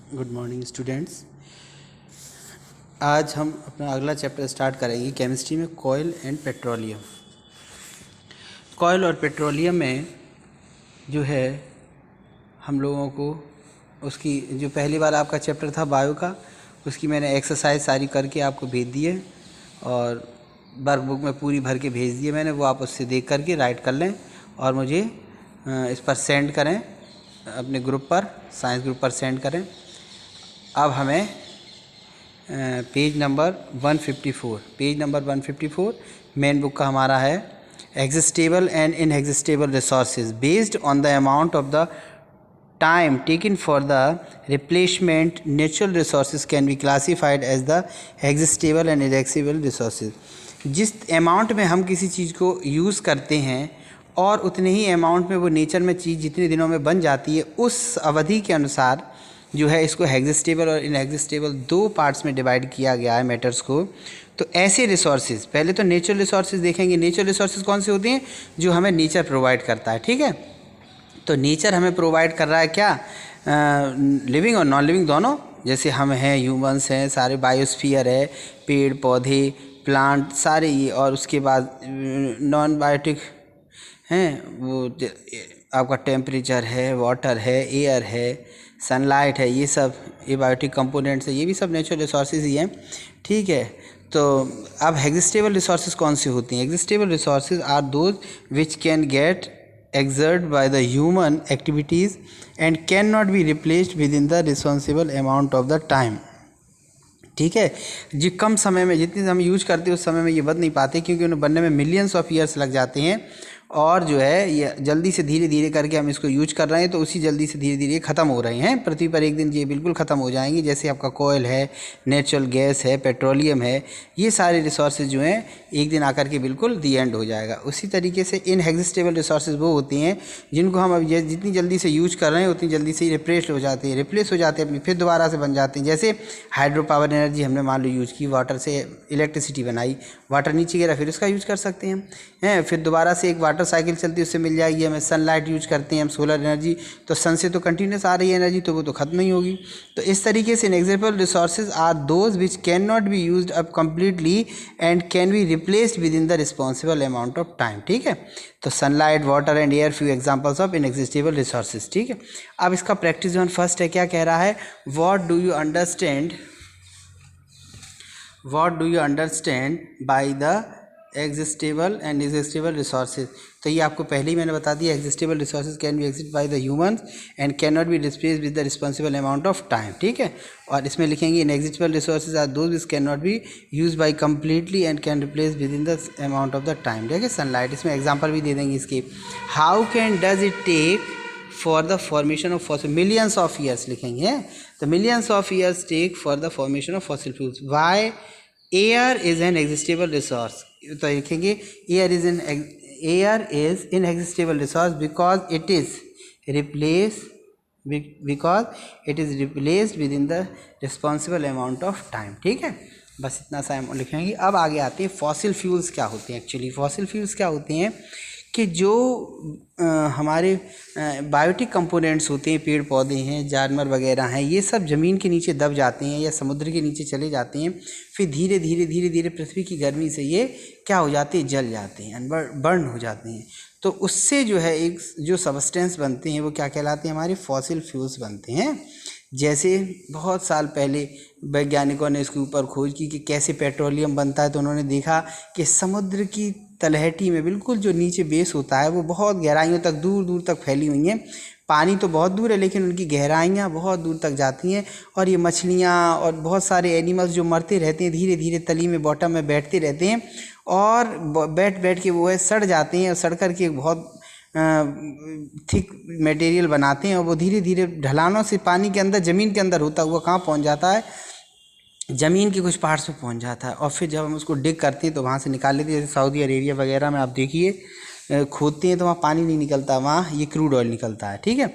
Good morning students. आज हम अपना अगला चैप्टर स्टार्ट करेंगे केमिस्ट्री में, कॉयल एंड पेट्रोलियम। कॉयल और पेट्रोलियम में जो है हम लोगों को उसकी जो पहली बार आपका चैप्टर था बायो का, उसकी मैंने एक्सरसाइज सारी करके आपको भेज दी है और वर्कबुक में पूरी भर के भेज दी है मैंने। वो आप उससे देख करके राइट कर लें और मुझे इस पर सेंड करें, अपने ग्रुप पर, साइंस ग्रुप पर सेंड करें। अब हमें पेज नंबर 154 मेन बुक का हमारा है, exhaustible and inexhaustible resources based on the amount of the time taken for the replacement natural resources can be classified as the exhaustible and inexhaustible resources. जिस amount में हम किसी चीज़ को use करते हैं और उतने ही अमाउंट में वो नेचर में चीज़ जितने दिनों में बन जाती है, उस अवधि के अनुसार जो है इसको एग्जिस्टेबल और इनएग्जिस्टेबल दो पार्ट्स में डिवाइड किया गया है मैटर्स को। तो ऐसे रिसोर्सेज, पहले तो नेचुरल रिसोर्सेज देखेंगे। नेचुरल रिसोर्सेज कौन से होते हैं? जो हमें नेचर प्रोवाइड करता है, ठीक है। तो नेचर हमें प्रोवाइड कर रहा है क्या? लिविंग और नॉन लिविंग दोनों। जैसे हम हैं, ह्यूमंस हैं, सारे बायोस्फीयर है, पेड़ पौधे प्लांट सारे ये, और उसके बाद नॉन बायोटिक हैं, वो आपका टेम्परेचर है, वाटर है, एयर है, सनलाइट है, ये सब ये बायोटिक कंपोनेंट्स है, ये भी सब नेचुरल रिसोर्सेज ही हैं, ठीक है। तो अब एग्जिस्टेबल रिसोर्सेज कौन सी होती हैं? Exhaustible resources are those which can get exerted by the human activities and cannot be replaced within the responsible amount of the time, ठीक है। जो कम समय में, जितनी हम यूज करते हैं उस समय में ये बन नहीं पाते, क्योंकि उन्हें बनने में मिलियंस ऑफ ईयर्स लग जाते हैं। और जो है ये जल्दी से धीरे धीरे करके हम इसको यूज कर रहे हैं, तो उसी जल्दी से धीरे धीरे ख़त्म हो रहे हैं। पृथ्वी पर एक दिन ये बिल्कुल ख़त्म हो जाएंगी। जैसे आपका कोयल है, नेचुरल गैस है, पेट्रोलियम है, ये सारे रिसोर्सेज जो हैं एक दिन आकर के बिल्कुल दी एंड हो जाएगा। उसी तरीके से इनएग्जिस्टेबल रिसोर्सेज वो होती हैं जिनको हम अब जितनी जल्दी से यूज कर रहे हैं उतनी जल्दी से ही रिप्लेस हो जाते हैं, अपनी फिर दोबारा से बन जाते हैं। जैसे हाइड्रो पावर एनर्जी हमने मान लो यूज की, वाटर से इलेक्ट्रिसिटी बनाई, वाटर नीचे गिरा, फिर उसका यूज कर सकते हैं। फिर दोबारा से एक वाटर साइकिल चलती है, उससे मिल जाएगी हमें। सनलाइट यूज करते हैं हम, सोलर एनर्जी, तो सन से तो कंटिन्यूस आ रही है एनर्जी, तो वो तो खत्म नहीं होगी। तो इस तरीके से inexhaustible resources are those which can not be used up completely and can be replaced within the responsible amount of time, ठीक है। तो sunlight, water and air few examples of inexhaustible resources, ठीक है। अब इसका practice zone first है, क्या कह रहा है? What do you understand by the exhaustible and inexhaustible resources. तो ये आपको पहले ही मैंने बता दिया, exhaustible resources can be exist by the humans and can not be replaced with the responsible amount of time, ठीक है। और इसमें लिखेंगे inexhaustible resources are those which can not be use by completely and can replace within the amount of the time, ठीक है। Sunlight, इसमें example भी दे देंगे इसके। How can does it take for the formation of fossil, millions of years लिखेंगे। तो millions of years take for the formation of fossil fuels. Why air is an exhaustible resource, तो लिखेंगे air is inexhaustible resource because it is replaced within the responsible amount of time, ठीक है। बस इतना सा हम लिखेंगे। अब आगे आते हैं फॉसिल फ्यूल्स क्या होते हैं। एक्चुअली फॉसिल फ्यूल्स क्या होते हैं कि जो हमारे बायोटिक कंपोनेंट्स होते हैं, पेड़ पौधे हैं, जानवर वगैरह हैं, ये सब ज़मीन के नीचे दब जाते हैं या समुद्र के नीचे चले जाते हैं। फिर धीरे धीरे पृथ्वी की गर्मी से ये क्या हो जाते हैं? जल जाते हैं, बर्न हो जाते हैं। तो उससे जो है एक जो सबस्टेंस बनते हैं वो क्या कहलाते हैं? हमारे फॉसिल फ्यूल्स बनते हैं। जैसे बहुत साल पहले वैज्ञानिकों ने इसके ऊपर खोज की कि कैसे पेट्रोलियम बनता है। तो उन्होंने देखा कि समुद्र की तलहटी में बिल्कुल जो नीचे बेस होता है वो बहुत गहराइयों तक, दूर दूर तक फैली हुई हैं। पानी तो बहुत दूर है लेकिन उनकी गहराइयाँ बहुत दूर तक जाती हैं। और ये मछलियाँ और बहुत सारे एनिमल्स जो मरते रहते हैं, धीरे धीरे तली में, बॉटम में बैठते रहते हैं और बैठ के वो है सड़ जाते हैं। और सड़ कर के बहुत थिक मटेरियल बनाते हैं और वो धीरे धीरे ढलानों से पानी के अंदर, ज़मीन के अंदर होता हुआ कहाँ पहुँच जाता है? ज़मीन के कुछ पार्ट्स पे पहुँच जाता है। और फिर जब हम उसको डिग करते हैं तो वहाँ से निकाल लेते हैं। जैसे सऊदी अरेबिया वगैरह में आप देखिए खोदते हैं तो वहाँ पानी नहीं निकलता, वहाँ ये क्रूड ऑयल निकलता है, ठीक है।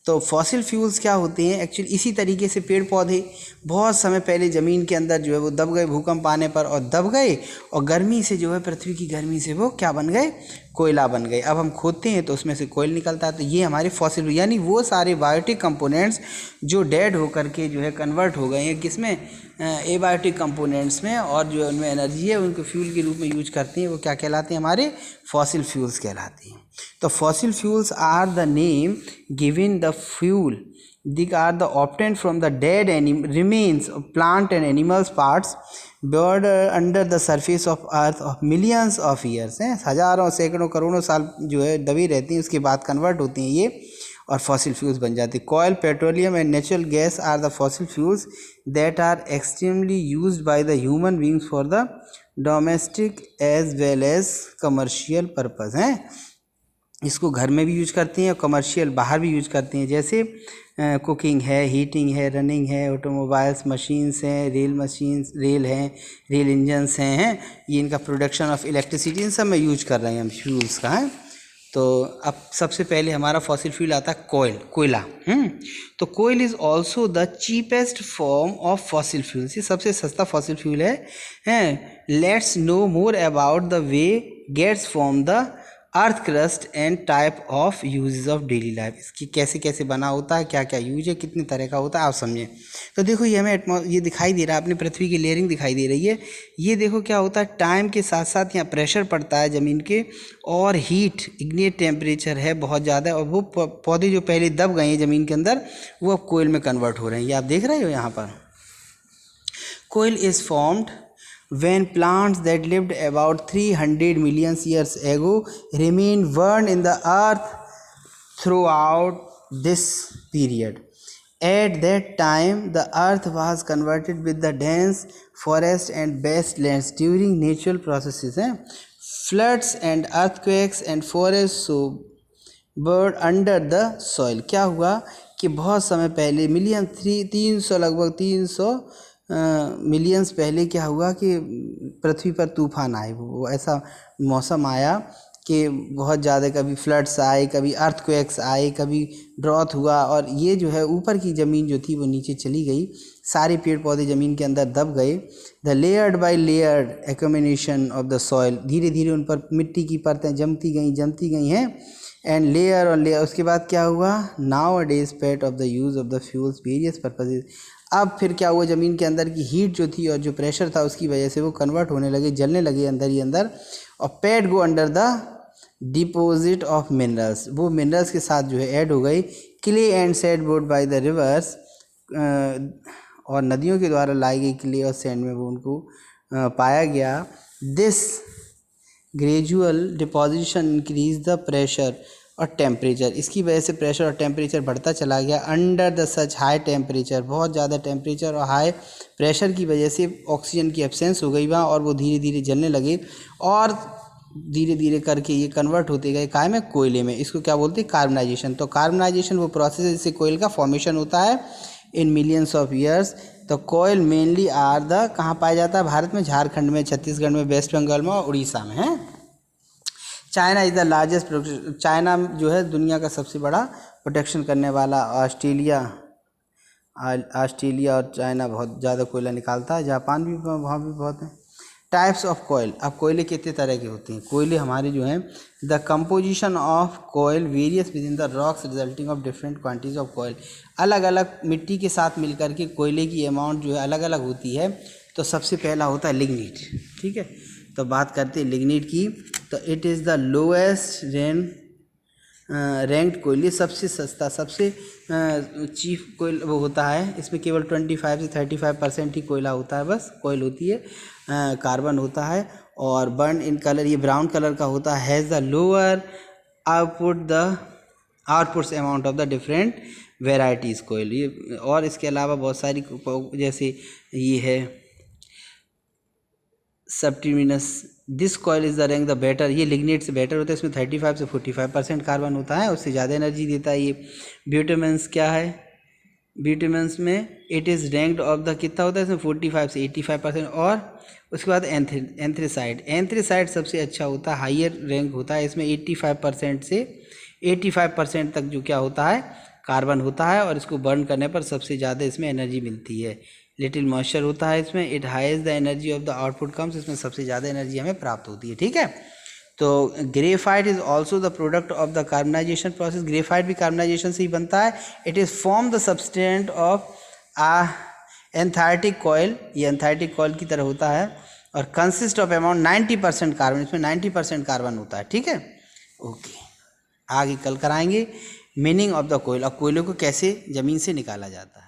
तो फॉसिल फ्यूल्स क्या होते हैं? एक्चुअली इसी तरीके से पेड़ पौधे बहुत समय पहले ज़मीन के अंदर जो है वो दब गए भूकंप आने पर, और दब गए और गर्मी से जो है, पृथ्वी की गर्मी से वो क्या बन गए? कोयला बन गए। अब हम खोदते हैं तो उसमें से कोयल निकलता है। तो ये हमारे फॉसिल, यानी वो सारे बायोटिक कंपोनेंट्स जो डेड होकर के जो है कन्वर्ट हो गए हैं किसमें, एबायोटिक कंपोनेंट्स में, और जो उनमें एनर्जी है उनको फ्यूल के रूप में यूज करते हैं, वो क्या कहलाते हैं, हमारे फॉसिल फ्यूल्स कहलाते हैं। तो fossil fuels are the name given the fuel These are the obtained from the dead remains of plant and animals parts buried under the surface of earth of millions of years हैं, हजारों सैकड़ों करोड़ों साल जो है दबी रहती हैं, उसके बाद कन्वर्ट होती हैं ये और फॉसिल फ्यूल्स बन जाती है। Coal, petroleum and natural gas are the fossil fuels that are extremely used by the human beings for the domestic as well as commercial purpose हैं। इसको घर में भी यूज करते हैं और कमर्शियल बाहर भी यूज करते हैं, जैसे कुकिंग है, हीटिंग है, रनिंग है, ऑटोमोबाइल्स मशीन्स हैं, रेल हैं, रेल इंजन्स हैं, ये इनका प्रोडक्शन ऑफ इलेक्ट्रिसिटी इन सब में यूज कर रहे हैं हम फ्यूल्स का है। तो अब सबसे पहले हमारा फॉसिल फ्यूल आता है कोयला। तो coal is also the cheapest form of fossil fuels, ये सबसे सस्ता फॉसिल फ्यूल है। Let's know more about the way gets from the earth crust and type of uses of daily life, इसकी कैसे कैसे बना होता है, क्या क्या यूज है, कितने तरह का होता है, आप समझें। तो देखो ये हमें ये दिखाई दे रहा है, अपने पृथ्वी की लेयरिंग दिखाई दे रही है। ये देखो क्या होता है, टाइम के साथ साथ यहाँ प्रेशर पड़ता है ज़मीन के, और हीट इग्निट टेम्परेचर है बहुत ज़्यादा, और वो पौधे जो पहले दब गए हैं ज़मीन के अंदर वो अब कोयल में कन्वर्ट हो रहे हैं, ये आप देख रहे हो यहाँ पर। Coal is formed when plants that lived about 300 million years ago remain burned in the earth throughout this period. At that time, the earth was converted with the dense forest and wastelands during natural processes. Floods and earthquakes and forests so buried under the soil. क्या हुआ कि बहुत समय पहले लगभग 300 millions पहले क्या हुआ कि पृथ्वी पर तूफान आए, वो ऐसा मौसम आया कि बहुत ज़्यादा, कभी फ्लड्स आए, कभी अर्थक्वेक्स आए, कभी ड्रॉथ हुआ, और ये जो है ऊपर की ज़मीन जो थी वो नीचे चली गई, सारे पेड़ पौधे ज़मीन के अंदर दब गए। The layered by layered accumulation of the soil, धीरे धीरे उन पर मिट्टी की परतें जमती गई हैं, एंड लेयर और लेयर। उसके बाद क्या हुआ, now a days pet of the use of the fuels various purposes. अब फिर क्या हुआ, ज़मीन के अंदर की हीट जो थी और जो प्रेशर था उसकी वजह से वो कन्वर्ट होने लगे, जलने लगे अंदर ही अंदर, और पेट go under the deposit of minerals, वो मिनरल्स के साथ जो है ऐड हो गई। Clay and sand borne by the rivers, और नदियों के द्वारा लाई गई क्ले और सैंड में वो उनको पाया गया। This gradual deposition increase the pressure और टेम्परेचर, इसकी वजह से प्रेशर और टेम्परेचर बढ़ता चला गया। Under the such high temperature, बहुत ज़्यादा टेम्परेचर और हाई प्रेशर की वजह से ऑक्सीजन की एब्सेंस हो गई वहाँ, और वो धीरे धीरे जलने लगे, और धीरे धीरे करके ये कन्वर्ट होते गए काय में, कोयले में। इसको क्या बोलते हैं, कार्बनाइजेशन। तो कार्बनाइजेशन वो प्रोसेस है जिससे कोयल का फॉर्मेशन होता है इन मिलियंस ऑफ ईयर्स। तो कोयल मेनली आर द, कहाँ पाया जाता है, भारत में, झारखंड में, छत्तीसगढ़ में, वेस्ट बंगाल में और उड़ीसा में है। China is the largest, China जो है दुनिया का सबसे बड़ा प्रोटेक्शन करने वाला। ऑस्ट्रेलिया और चाइना बहुत ज़्यादा कोयला निकालता है, जापान भी, वहाँ भी बहुत है। टाइप्स ऑफ कोयल, अब कोयले कितने तरह के होते हैं, कोयले हमारे जो हैं, the composition of coal varies within the rocks resulting of different quantities of coal, अलग अलग मिट्टी के साथ मिलकर के कोयले की अमाउंट जो है अलग अलग होती है। तो सबसे पहला होता है लिग्निट, ठीक है। तो बात करते हैं लिग्निट की, तो it is the lowest ranked coal, सबसे सस्ता, सबसे चीफ कोयल वो होता है। इसमें केवल 25 से 35% ही कोयला होता है, बस कोयल होती है, कार्बन होता है, और बर्न इन कलर, ये ब्राउन कलर का होता है। Has the lower outputs amount of the different varieties coal, ये और इसके अलावा बहुत सारी, जैसे ये है subbituminous, this coal is the rank the better, ये लिग्नेट से बेटर होता है, इसमें 35 से 45% कार्बन होता है, उससे ज़्यादा एनर्जी देता है ये। ब्यूटेमेंस क्या है, ब्यूटेमेंस में it is ranked of the, कितना होता है इसमें 45 से 85%। और उसके बाद एंथ्रेसाइड सबसे अच्छा होता है, हाइयर रैंक होता है, इसमें 85% से 85% तक जो क्या होता है, कार्बन होता है, और इसको बर्न करने पर सबसे ज़्यादा इसमें एनर्जी मिलती है। लिटिल मॉइस्चर होता है इसमें, it highs the energy of the output comes, इसमें सबसे ज़्यादा एनर्जी हमें प्राप्त होती है, ठीक है। तो graphite is also the product of the carbonisation process, graphite भी कार्बनाइजेशन से ही बनता है। It is form the substance of anthracite coal, ये एंथार्टिक कॉयल की तरह होता है और कंसिस्ट ऑफ अमाउंट 90% कार्बन, इसमें 90% कार्बन होता है, ठीक है। ओके, आगे कल कराएंगे मीनिंग ऑफ द कोयल और कोयले को कैसे ज़मीन से निकाला जाता है।